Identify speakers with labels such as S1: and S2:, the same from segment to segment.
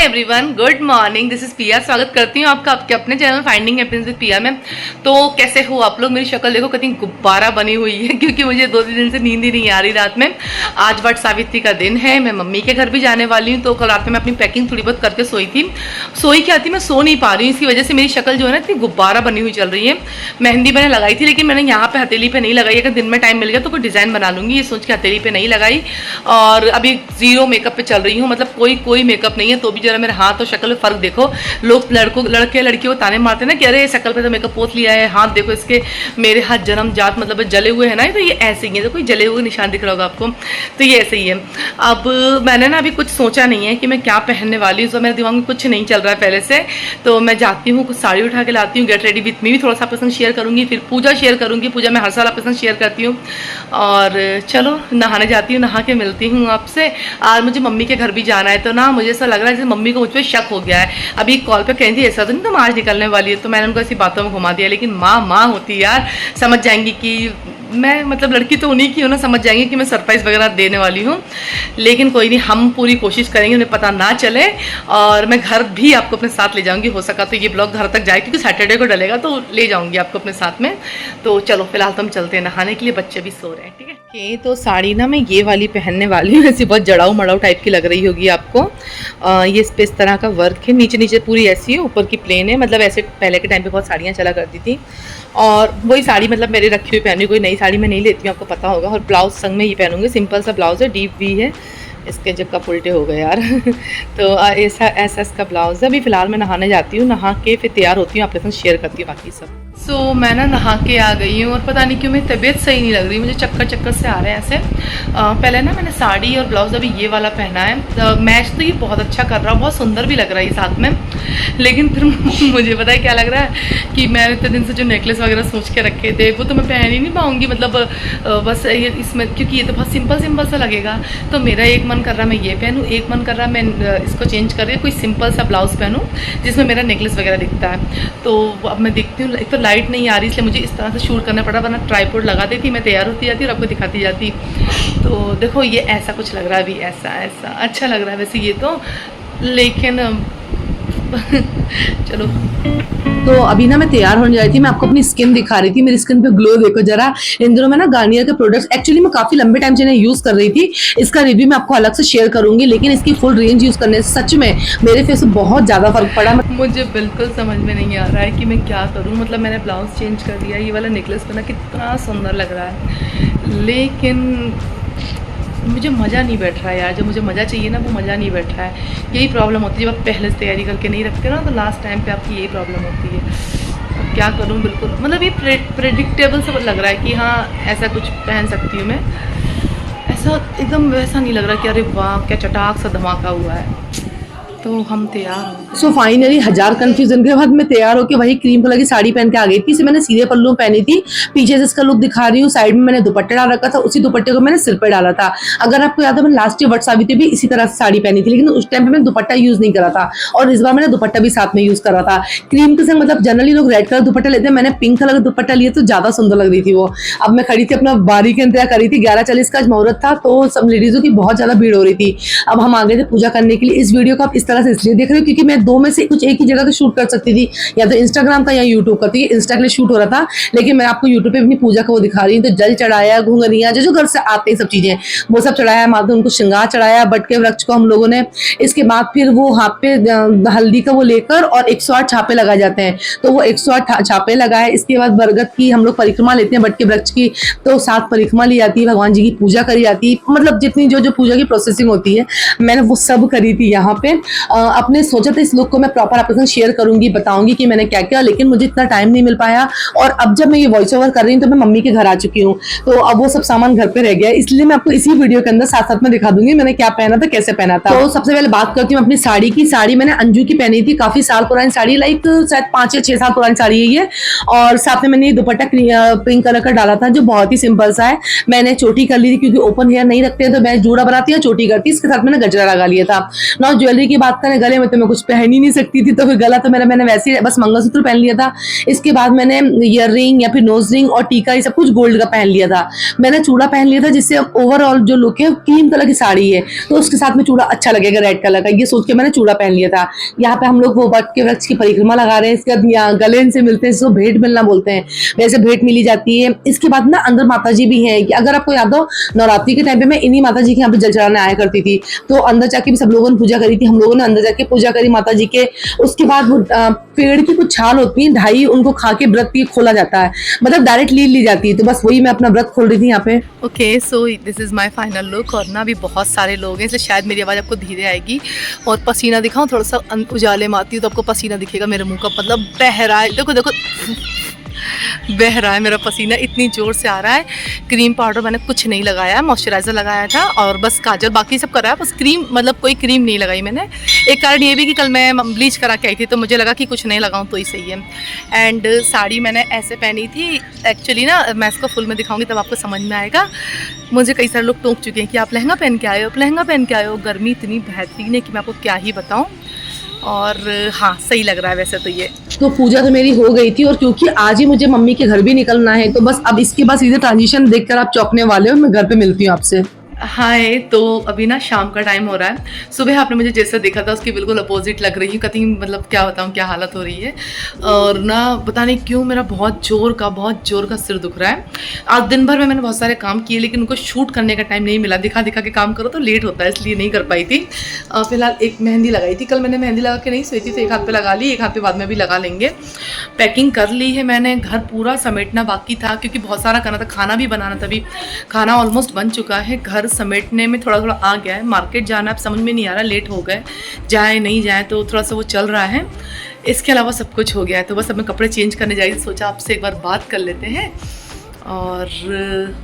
S1: Everyone, good morning. This is पिया। स्वागत करती हूँ आपका आपके अपने चैनल फाइंडिंग हैप्पीनेस विद पिया में। तो कैसे हो आप लोग? मेरी शक्ल देखो कितनी गुब्बारा बनी हुई है, क्योंकि मुझे 2-3 दिन से नींद ही नहीं आ रही रात में। आज वट सावित्री का दिन है, मैं मम्मी के घर भी जाने वाली हूँ। तो कल रात में मैं अपनी पैकिंग थोड़ी बहुत करके सोई थी। सोई क्या थी, मैं सो नहीं पा रही हूँ। इसकी वजह से मेरी शक्ल जो है ना इतनी गुब्बारा बनी हुई चल रही है। मेहंदी मैंने लगाई थी, लेकिन मैंने यहाँ पे हथेली पे नहीं लगाई। अगर दिन में टाइम मिल गया तो कोई डिज़ाइन बना लूँगी, ये सोच के हथेली पे नहीं लगाई। और अभी जीरो मेकअप पे चल रही हूँ, मतलब कोई मेकअप नहीं है। तो भी जरा मेरे हाथ और शक्ल में फर्क देखो। लोग लड़के लड़कियों को ताने मारते हैं ना कि अरे शक्ल पे तो मेकअप पोत लिया है, हाथ देखो इसके। मेरे हाथ जन्म जात मतलब जले हुए हैं ना, तो ये ऐसे ही है। तो कोई जले हुए निशान दिख रहा होगा आपको, तो ये ऐसे ही है। अब मैंने ना अभी कुछ सोचा नहीं है कि मैं क्या पहनने वाली हूँ, तो मेरे दिमाग में कुछ नहीं चल रहा है पहले से। तो मैं जाती हूँ, कुछ साड़ी उठा के लाती हूँ, गेट रेडी विथ मी भी थोड़ा सा आपके संग शेयर करूँगी, फिर पूजा शेयर करूँगी। पूजा मैं हर साल आपके संग शेयर करती हूँ। और चलो नहाने जाती हूँ, नहा के मिलती हूँ आपसे। आज मुझे मम्मी के घर भी जाना है, तो ना मुझे ऐसा लग रहा है जैसे मम्मी को मुझ पर शक हो गया है। अभी कॉल पे कहीं थी ऐसा तो नहीं तुम आज निकलने वाली है, तो मैंने उनको ऐसी बातों में घुमा दिया। लेकिन माँ होती यार, समझ जाएंगी कि मैं मतलब लड़की तो उन्हीं की हूँ ना, समझ जाएंगे कि मैं सरप्राइज़ वगैरह देने वाली हूँ। लेकिन कोई नहीं, हम पूरी कोशिश करेंगे उन्हें पता ना चले। और मैं घर भी आपको अपने साथ ले जाऊँगी, हो सका तो ये ब्लॉग घर तक जाए, क्योंकि सैटरडे को डलेगा, तो ले जाऊँगी आपको अपने साथ में। तो चलो फिलहाल तो हम चलते हैं नहाने के लिए, बच्चे भी सो रहे हैं। ठीक है तो साड़ी ना मैं ये वाली पहनने वाली हूँ। ऐसी बहुत जड़ाऊ मड़ाऊ टाइप की लग रही होगी आपको। ये इस पे इस तरह का वर्क है, नीचे पूरी ऐसी है, ऊपर की प्लेन है। मतलब ऐसे पहले के टाइम पे बहुत साड़ियाँ चला करती थी, और वही साड़ी मतलब मेरे रखी हुई पहनी। कोई नई साड़ी मैं नहीं लेती हूँ, आपको पता होगा। और ब्लाउज संग में ये पहनूंगी, सिंपल सा ब्लाउज है, डीप वी है। इसके जब कप उल्टे हो गए यार। तो ऐसा इसका ब्लाउज है। अभी फिलहाल मैं नहाने जाती हूँ, नहा के फिर तैयार होती हूँ, आपके साथ शेयर करती हूँ बाकी सब। मैं ना नहा के आ गई हूँ, और पता नहीं क्यों मेरी तबीयत सही नहीं लग रही, मुझे चक्कर से आ रहे हैं ऐसे। पहले ना मैंने साड़ी और ब्लाउज अभी ये वाला पहना है। मैच तो ये बहुत अच्छा कर रहा है, बहुत सुंदर भी लग रहा है ये साथ में। लेकिन फिर मुझे पता है क्या लग रहा है कि मैं इतने दिन से जो नेकलेस वगैरह सोच के रखे थे वो तो मैं पहन ही नहीं पाऊँगी। मतलब बस ये इसमें, क्योंकि ये तो बहुत सिंपल सा लगेगा। तो मेरा एक मन कर रहा है मैं ये पहनूँ, एक मन कर रहा है मैं इसको चेंज करके कोई सिंपल सा ब्लाउज पहनूँ जिसमें मेरा नेकलेस वगैरह दिखता है। तो अब मैं देखती हूँ, एक तो लाइट नहीं आ रही, इसलिए मुझे इस तरह से शूट करना पड़ा, वरना ट्राइपॉड लगा देती, मैं तैयार होती जाती और आपको दिखाती जाती। तो देखो ये ऐसा कुछ लग रहा है अभी, ऐसा अच्छा लग रहा है वैसे ये तो, लेकिन चलो। तो अभी ना मैं तैयार होने जा रही थी, मैं आपको अपनी स्किन दिखा रही थी। मेरी स्किन पे ग्लो देखो जरा। इन दिनों में ना गार्नियर के प्रोडक्ट्स एक्चुअली मैं काफी लंबे टाइम से इन्हें यूज कर रही थी। इसका रिव्यू मैं आपको अलग से शेयर करूंगी, लेकिन इसकी फुल रेंज यूज करने से सच में मेरे फेस पे बहुत ज्यादा फर्क पड़ा। मुझे बिल्कुल समझ में नहीं आ रहा है कि मैं क्या करूँ। मतलब मैंने ब्लाउज चेंज कर दिया, ये वाला नेकलेस पहना कितना सुंदर लग रहा है, लेकिन मुझे मज़ा नहीं बैठ रहा है यार। जो मुझे मज़ा चाहिए ना वो मज़ा नहीं बैठ रहा है। यही प्रॉब्लम होती है जब आप पहले से तैयारी करके नहीं रखते ना, तो लास्ट टाइम पे आपकी यही प्रॉब्लम होती है। अब क्या करूँ, बिल्कुल मतलब ये प्रेडिक्टेबल सा लग रहा है कि हाँ ऐसा कुछ पहन सकती हूँ मैं। ऐसा एकदम वैसा नहीं लग रहा कि अरे वाह क्या चटाक सा धमाका हुआ है। तो हम तैयार हो गए। फाइनली 1000 कंफ्यूजन के बाद मैं तैयार होकर वही क्रीम कलर की साड़ी पहन के आ गई थी। इसे मैंने सीधे पल्लू पहनी थी, पीछे से इसका लुक दिखा रही हूँ। साइड में मैंने दुपट्टा डाल रखा था, उसी दुपट्टे को मैंने सिर पर डाला था। अगर आपको याद है, मैंने लास्ट ईयर वट सावित्री भी इसी तरह से साड़ी पहनी थी, लेकिन उस टाइम पे मैंने दुपट्टा यूज नहीं करा था, और इस बार मैंने दुपट्टा भी साथ में यूज करा था क्रीम के संग। मतलब जनरली लोग रेड कलर दुपट्टा लेते हैं, मैंने पिंक कलर का दुपट्टा लिया तो ज्यादा सुंदर लग रही थी वो। अब मैं खड़ी थी, अपना बारी के इंतजार करी थी। 11:40 का मुहूर्त था, तो सब लेडीजों की बहुत ज्यादा भीड़ हो रही थी। अब हम आ गए थे पूजा करने के लिए। इस वीडियो को आप इस तरह से इसलिए देख रहे हो क्योंकि मैं दो में से कुछ एक ही जगह का शूट कर सकती थी, या तो इंस्टाग्राम का या यूट्यूब का। तो ये इंस्टा के लिए शूट हो रहा था, लेकिन मैं आपको यूट्यूब पे अपनी पूजा का वो दिखा रही हूँ। तो जल चढ़ाया, घुंघरिया जो घर से आते हैं सब चीजें वो सब चढ़ाया, माता उनको श्रृंगार चढ़ाया, बट के वृक्ष को हम लोगों ने। इसके बाद फिर वो हाथ पे हल्दी का वो लेकर और 108 छापे लगाए जाते हैं, तो वो 108 छापे लगाए। इसके बाद बरगद की हम लोग परिक्रमा लेते हैं, बट के वृक्ष की, तो 7 परिक्रमा ली जाती है, भगवान जी की पूजा करी जाती है। मतलब जितनी जो पूजा की प्रोसेसिंग होती है मैंने वो सब करी थी यहाँ पे। अपने सोचा था इस लुक को मैं प्रॉपर आपके साथ शेयर करूंगी, बताऊंगी कि मैंने क्या किया, लेकिन मुझे इतना टाइम नहीं मिल पाया। और अब जब मैं ये वॉइस ओवर कर रही हूँ तो मैं मम्मी के घर आ चुकी हूँ, तो अब वो सब सामान घर पे रह गया, इसलिए मैं आपको इसी वीडियो के अंदर साथ साथ में दिखा दूंगी मैंने क्या पहना था, कैसे पहना था। तो सबसे पहले बात करती हूँ अपनी साड़ी की। साड़ी मैंने अंजू की पहनी थी, काफी साल पुरानी साड़ी, लाइक शायद 5 या 6 साल पुरानी साड़ी है ये। और साथ में मैंने ये दुपट्टा पिंक कलर का डाला था, जो बहुत ही सिंपल सा है। मैंने चोटी कर ली थी, क्योंकि ओपन हेयर नहीं रखते हैं, तो मैं जूड़ा बनाती है चोटी करती, इसके साथ मैंने गजरा लगा लिया था। नौ ज्वेलरी की बात
S2: बात करें गले में तो मैं कुछ पहन ही नहीं सकती थी, तो फिर गला तो मैंने वैसे ही बस मंगलसूत्र पहन लिया था। इसके बाद मैंने ईयर रिंग या फिर नोज रिंग और टीका ये सब कुछ गोल्ड का पहन लिया था। मैंने चूड़ा पहन लिया था, जिससे ओवरऑल जो लुक है क्रीम कलर की साड़ी है तो उसके साथ में चूड़ा अच्छा लगेगा रेड कलर का, ये सोच के मैंने चूड़ा पहन लिया था। यहाँ पे हम लोग वो वट के वृक्ष की परिक्रमा लगा रहे हैं। इसके बाद यहाँ गले इनसे मिलते हैं, इसको भेंट मिलना बोलते हैं, वैसे भेंट मिली जाती है। इसके बाद ना अंदर माता जी भी है, कि अगर आपको याद हो नवरात्रि के टाइम पे मैं इन्हीं माता जी के यहाँ पे जल चढ़ाने आया करती थी, तो अंदर जाके भी सब लोगों ने पूजा करी थी। हम लोगों ने अंदर जाके पूजा करी माता जी के। उसके बाद वो पेड़ की कुछ छाल होती है ढाई, उनको खा के व्रत ये खोला जाता है, मतलब डायरेक्ट ली जाती है। तो बस वही मैं अपना व्रत खोल रही थी यहाँ पे।
S1: Okay, so this is my final look. और ना अभी बहुत सारे लोग हैं, इसलिए शायद मेरी आवाज़ आपको धीरे आएगी। और पसीना दिखाऊं, थोड़ा सा उजाले में आती हूँ तो आपको पसीना दिखेगा मेरे मुंह का, मतलब बह रहा है, देखो देखो बह रहा है मेरा पसीना, इतनी ज़ोर से आ रहा है। क्रीम पाउडर मैंने कुछ नहीं लगाया, मॉइस्चराइज़र लगाया था और बस काजल, बाकी सब करा है, बस क्रीम मतलब कोई क्रीम नहीं लगाई मैंने। एक कारण ये भी कि कल मैं ब्लीच करा के आई थी, तो मुझे लगा कि कुछ नहीं लगाऊं तो ही सही है। एंड साड़ी मैंने ऐसे पहनी थी, एक्चुअली ना मैं इसको फुल में दिखाऊंगी तब आपको समझ में आएगा। मुझे कई सारे लोग टोक चुके हैं कि आप लहंगा पहन के आए हो, लहंगा पहन के आए हो। गर्मी इतनी बेहतरीन है कि मैं आपको क्या ही बताऊँ। और हाँ, सही लग रहा है वैसे तो ये।
S2: तो पूजा तो मेरी हो गई थी, और क्योंकि आज ही मुझे मम्मी के घर भी निकलना है, तो बस अब इसके बाद सीधे ट्रांजिशन देखकर आप चौंकने वाले हो। मैं घर पे मिलती हूँ आपसे।
S1: हाय, तो अभी ना शाम का टाइम हो रहा है। सुबह आपने मुझे जैसा देखा था उसकी बिल्कुल अपोजिट लग रही है, कहीं मतलब क्या बताऊँ क्या हालत हो रही है। और ना पता नहीं क्यों मेरा बहुत ज़ोर का सिर दुख रहा है। आज दिन भर में मैंने बहुत सारे काम किए, लेकिन उनको शूट करने का टाइम नहीं मिला। दिखा के काम करो तो लेट होता है, इसलिए नहीं कर पाई थी। फिलहाल एक मेहंदी लगाई थी, कल मैंने मेहंदी लगा के नहीं सोई थी, तो एक हाथ पे लगा ली, एक हाथ पे बाद में भी लगा लेंगे। पैकिंग कर ली है मैंने, घर पूरा समेटना बाकी था क्योंकि बहुत सारा करना था, खाना भी बनाना था। अभी खाना ऑलमोस्ट बन चुका है, घर समेटने में थोड़ा थोड़ा आ गया है। मार्केट जाना अब समझ में नहीं आ रहा, लेट हो गए, जाए नहीं जाए, तो थोड़ा सा वो चल रहा है। इसके अलावा सब कुछ हो गया है। तो बस अब मैं कपड़े चेंज करने जा रही थी, सोचा आपसे एक बार बात कर लेते हैं और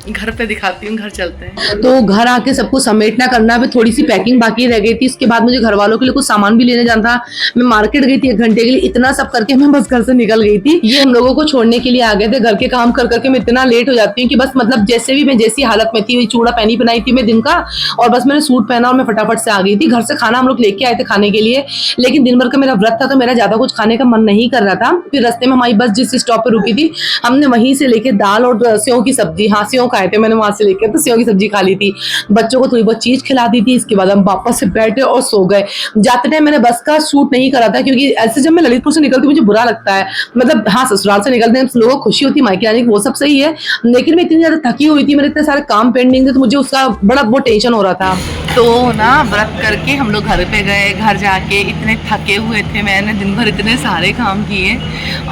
S1: घर पे दिखाती हूँ, घर चलते हैं।
S2: तो घर आके सबको समेटना करना, फिर थोड़ी सी पैकिंग बाकी रह गई थी। इसके बाद मुझे घर वालों के लिए कुछ सामान भी लेने जाना था। मैं मार्केट गई थी 1 घंटे के लिए, इतना सब करके मैं बस घर से निकल गई थी। ये हम लोगों को छोड़ने के लिए आ गए थे। घर के काम कर करके मैं इतना लेट हो जाती हूँ कि बस मतलब जैसे भी मैं जैसी हालत में थी, चूड़ा बनाई थी मैं दिन का, और बस मैंने सूट पहना और मैं फटाफट से आ गई थी। घर से खाना हम लोग लेके आए थे खाने के लिए, लेकिन दिन भर का मेरा व्रत था तो मेरा ज्यादा कुछ खाने का मन नहीं कर रहा था। फिर रास्ते में हमारी बस जिस स्टॉप पे रुकी थी, हमने वहीं से लेके दाल और सेव की सब्जी, हाँ सेव खाए थे मैंने वहां से, तो सेव की सब्जी खा ली थी, बच्चों को थोड़ी बहुत चीज खिला दी थी। इसके बाद हम वापस से बैठे और सो गए। जाते टाइम मैंने बस का शूट नहीं करा था, क्योंकि ऐसे जब मैं ललितपुर से निकलती मुझे बुरा लगता है, मतलब हाँ ससुराल से निकलते हैं लोगों को खुशी होती है मायके आने की, वो सब सही है, लेकिन मैं इतनी ज्यादा थकी हुई थी, मेरे इतने सारे काम पेंडिंग थे, तो मुझे उसका बड़ा वो टेंशन हो रहा था।
S1: तो ना व्रत करके हम लोग घर पे गए। घर जाके इतने थके हुए थे, मैंने दिन भर इतने सारे काम किए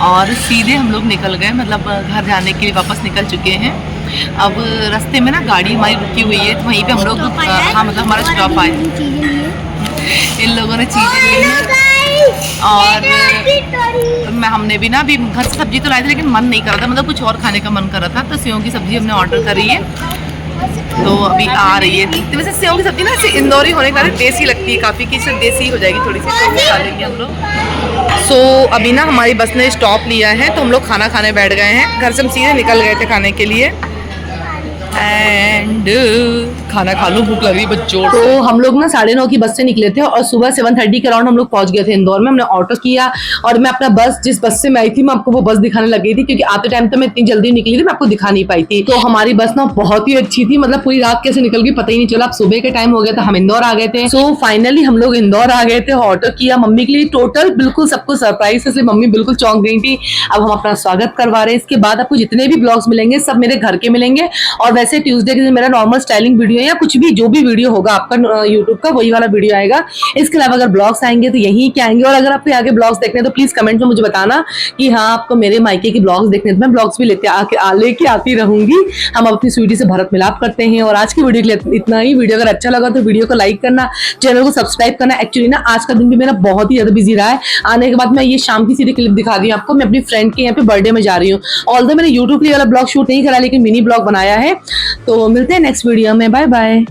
S1: और सीधे हम लोग निकल गए, मतलब घर जाने के लिए वापस निकल चुके हैं। अब रास्ते में ना गाड़ी हमारी रुकी हुई है, तो वहीं पे हम लोग हाँ मतलब हमारा स्टॉप आए। इन लोगों ने चीज़ें ली और हमने भी ना अभी घर से सब्जी तो लाई थी, लेकिन मन नहीं कर रहा था, मतलब कुछ और खाने का मन कर रहा था, तो सेव की सब्जी हमने ऑर्डर करी है, तो अभी आ रही है। तो वैसे सेव की सब्जी ना ऐसे इंदौरी होने के कारण देसी लगती है काफ़ी, कि इससे देसी हो जाएगी थोड़ी सी, तो खा लेंगे हम लोग। सो अभी ना हमारी बस ने स्टॉप लिया है, तो हम लोग खाना खाने बैठ गए हैं। घर से हम सीधे निकल गए थे खाने के लिए, एंड खाना खा लो, भूख लग रही बच्चों।
S2: तो हम लोग ना 9:30 की बस से निकले थे और सुबह 7:30 के अराउंड हम लोग पहुंच गए थे इंदौर में। हमने ऑटो किया और मैं अपना बस, जिस बस से मैं आई थी, मैं आपको वो बस दिखाने लग गई थी, क्योंकि आते टाइम तो मैं इतनी जल्दी निकली थी, मैं आपको दिखा नहीं पाई थी। तो हमारी बस ना बहुत ही अच्छी थी, मतलब पूरी रात कैसे निकल गई पता ही नहीं चला। अब सुबह के टाइम हो गया था, हम इंदौर आ गए थे। सो फाइनली हम लोग इंदौर आ गए थे, ऑटो किया मम्मी के लिए, टोटल बिल्कुल सबको सरप्राइज, इसलिए मम्मी बिल्कुल चौंक गई थी। अब हम अपना स्वागत करवा रहे हैं। इसके बाद आपको जितने भी ब्लॉग्स मिलेंगे सब मेरे घर के मिलेंगे, और वैसे ट्यूसडे के दिन मेरा नॉर्मल स्टाइलिंग वीडियो या कुछ भी जो भी वीडियो होगा आपका यूट्यूब का, वही वाला वीडियो आएगा। इसके अलावा अगर ब्लॉग्स आएंगे तो यही क्या आएंगे, और अगर आपको आगे ब्लॉग्स देखने तो प्लीज कमेंट में मुझे बताना कि हाँ आपको मेरे मायके की ब्लॉग्स देखने, तो मैं ब्लॉग्स भी लेके आती रहूंगी। हम अपनी स्वीटी से भरत मिलाप करते हैं। और आज की वीडियो के लिए इतना ही। वीडियो अगर अच्छा लगा तो वीडियो को लाइक करना, चैनल को सब्सक्राइब करना। एक्चुअली ना आज का दिन भी मेरा बहुत ही ज्यादा बिजी रहा है। आने के बाद मैं ये शाम की सीधी क्लिप दिखा दी आपको, मैं अपनी फ्रेंड के यहाँ पे बर्थडे में जा रही हूँ। ऑल्दो मैंने यूट्यूब के लिए वाला ब्लॉग शूट नहीं करा, लेकिन मिनी ब्लॉग बनाया है। तो मिलते हैं नेक्स्ट वीडियो में, बाय बाय।